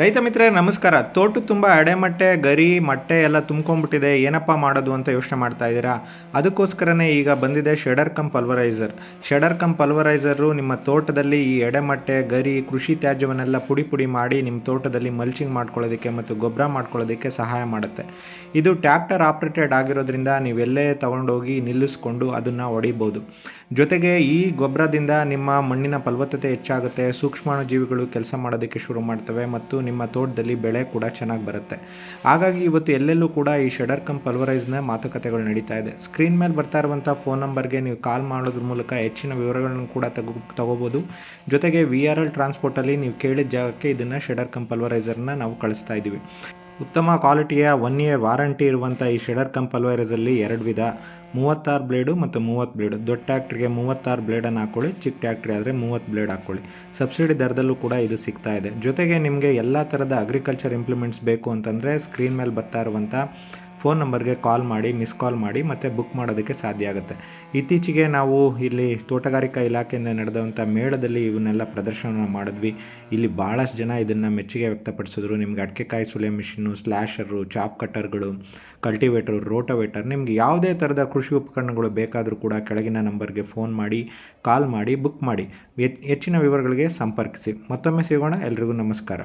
ರೈತ ಮಿತ್ರರೇ ನಮಸ್ಕಾರ. ತೋಟ ತುಂಬ ಅಡೆಮಟ್ಟೆ, ಗರಿ, ಮಟ್ಟೆ ಎಲ್ಲ ತುಂಬ್ಕೊಂಡ್ಬಿಟ್ಟಿದೆ. ಏನಪ್ಪ ಮಾಡೋದು ಅಂತ ಯೋಚನೆ ಮಾಡ್ತಾ ಇದ್ದೀರಾ? ಅದಕ್ಕೋಸ್ಕರನೇ ಈಗ ಬಂದಿದೆ shredder come pulveriser. Shredder come ಪಲ್ವರೈಸರು ನಿಮ್ಮ ತೋಟದಲ್ಲಿ ಈ ಎಡೆಮಟ್ಟೆ, ಗರಿ, ಕೃಷಿ ತ್ಯಾಜ್ಯವನ್ನೆಲ್ಲ ಪುಡಿ ಪುಡಿ ಮಾಡಿ ನಿಮ್ಮ ತೋಟದಲ್ಲಿ ಮಲ್ಚಿಂಗ್ ಮಾಡ್ಕೊಳ್ಳೋದಕ್ಕೆ ಮತ್ತು ಗೊಬ್ಬರ ಮಾಡ್ಕೊಳ್ಳೋದಕ್ಕೆ ಸಹಾಯ ಮಾಡುತ್ತೆ. ಇದು ಟ್ಯಾಕ್ಟರ್ ಆಪ್ರೇಟೆಡ್ ಆಗಿರೋದ್ರಿಂದ ನೀವೆಲ್ಲೇ ತಗೊಂಡೋಗಿ ನಿಲ್ಲಿಸ್ಕೊಂಡು ಅದನ್ನು ಹೊಡಿಬೋದು. ಜೊತೆಗೆ ಈ ಗೊಬ್ಬರದಿಂದ ನಿಮ್ಮ ಮಣ್ಣಿನ ಫಲವತ್ತತೆ ಹೆಚ್ಚಾಗುತ್ತೆ, ಸೂಕ್ಷ್ಮಾಣುಜೀವಿಗಳು ಕೆಲಸ ಮಾಡೋದಕ್ಕೆ ಶುರು ಮಾಡ್ತವೆ ಮತ್ತು ನಿಮ್ಮ ತೋಟದಲ್ಲಿ ಬೆಳೆ ಕೂಡ ಚೆನ್ನಾಗಿ ಬರುತ್ತೆ. ಹಾಗಾಗಿ ಇವತ್ತು ಎಲ್ಲೆಲ್ಲೂ ಕೂಡ ಈ ಶೆಡರ್ ಕಮ್ ಪಲ್ವರೈಸ್ನ ಮಾತುಕತೆಗಳು ನಡೀತಾ ಇದೆ. ಸ್ಕ್ರೀನ್ ಮೇಲೆ ಬರ್ತಾ ಇರುವಂಥ ಫೋನ್ ನಂಬರ್ಗೆ ನೀವು ಕಾಲ್ ಮಾಡೋದ್ರ ಮೂಲಕ ಹೆಚ್ಚಿನ ವಿವರಗಳನ್ನು ಕೂಡ ತಗೋಬೋದು. ಜೊತೆಗೆ VRL ಟ್ರಾನ್ಸ್ಪೋರ್ಟಲ್ಲಿ ನೀವು ಕೇಳಿದ ಜಾಗಕ್ಕೆ ಇದನ್ನು ಶೆಡರ್ ಕಮ್ ಪಲ್ವರೈಸರ್ನ ನಾವು ಕಳಿಸ್ತಾ ಇದ್ದೀವಿ. ಉತ್ತಮ ಕ್ವಾಲಿಟಿಯ 1 ಇಯರ್ ವಾರಂಟಿ ಇರುವಂಥ ಈ ಶೆಡರ್ ಕಮ್ ಪಲ್ವರೈಸಲ್ಲಿ 2 ವಿಧ, 36 ಬ್ಲೇಡು ಮತ್ತು 30 ಬ್ಲೇಡು. ದೊಡ್ಡ ಟ್ಯಾಕ್ಟ್ರಿಗೆ 36 ಬ್ಲೇಡನ್ನು ಹಾಕ್ಕೊಳ್ಳಿ, ಚಿಕ್ಕ ಟ್ಯಾಕ್ಟ್ರಿ ಆದರೆ 30 ಬ್ಲೇಡ್ ಹಾಕ್ಕೊಳ್ಳಿ. ಸಬ್ಸಿಡಿ ದರದಲ್ಲೂ ಕೂಡ ಇದು ಸಿಗ್ತಾ ಇದೆ. ಜೊತೆಗೆ ನಿಮಗೆ ಎಲ್ಲ ಥರದ ಅಗ್ರಿಕಲ್ಚರ್ ಇಂಪ್ಲಿಮೆಂಟ್ಸ್ ಬೇಕು ಅಂತಂದರೆ ಸ್ಕ್ರೀನ್ ಮೇಲೆ ಬರ್ತಾ ಇರುವಂಥ ಫೋನ್ ನಂಬರ್ಗೆ ಕಾಲ್ ಮಾಡಿ, ಮಿಸ್ ಕಾಲ್ ಮಾಡಿ ಮತ್ತು ಬುಕ್ ಮಾಡೋದಕ್ಕೆ ಸಾಧ್ಯ ಆಗುತ್ತೆ. ಇತ್ತೀಚೆಗೆ ನಾವು ಇಲ್ಲಿ ತೋಟಗಾರಿಕಾ ಇಲಾಖೆಯಿಂದ ನಡೆದಂಥ ಮೇಳದಲ್ಲಿ ಇವನ್ನೆಲ್ಲ ಪ್ರದರ್ಶನ ಮಾಡಿದ್ವಿ. ಇಲ್ಲಿ ಭಾಳಷ್ಟು ಜನ ಇದನ್ನು ಮೆಚ್ಚುಗೆ ವ್ಯಕ್ತಪಡಿಸಿದ್ರು. ನಿಮ್ಗೆ ಅಡಿಕೆಕಾಯಿ ಸುಲಿಯೋ ಮಿಷಿನ್ನು, ಸ್ಲ್ಯಾಶರು, ಚಾಪ್ ಕಟ್ಟರ್ಗಳು, ಕಲ್ಟಿವೇಟರು, ರೋಟೋವೇಟರ್, ನಿಮ್ಗೆ ಯಾವುದೇ ಥರದ ಕೃಷಿ ಉಪಕರಣಗಳು ಬೇಕಾದರೂ ಕೂಡ ಕೆಳಗಿನ ನಂಬರ್ಗೆ ಫೋನ್ ಮಾಡಿ, ಕಾಲ್ ಮಾಡಿ, ಬುಕ್ ಮಾಡಿ. ಹೆಚ್ಚಿನ ವಿವರಗಳಿಗೆ ಸಂಪರ್ಕಿಸಿ. ಮತ್ತೊಮ್ಮೆ ಸಿಗೋಣ. ಎಲ್ರಿಗೂ ನಮಸ್ಕಾರ.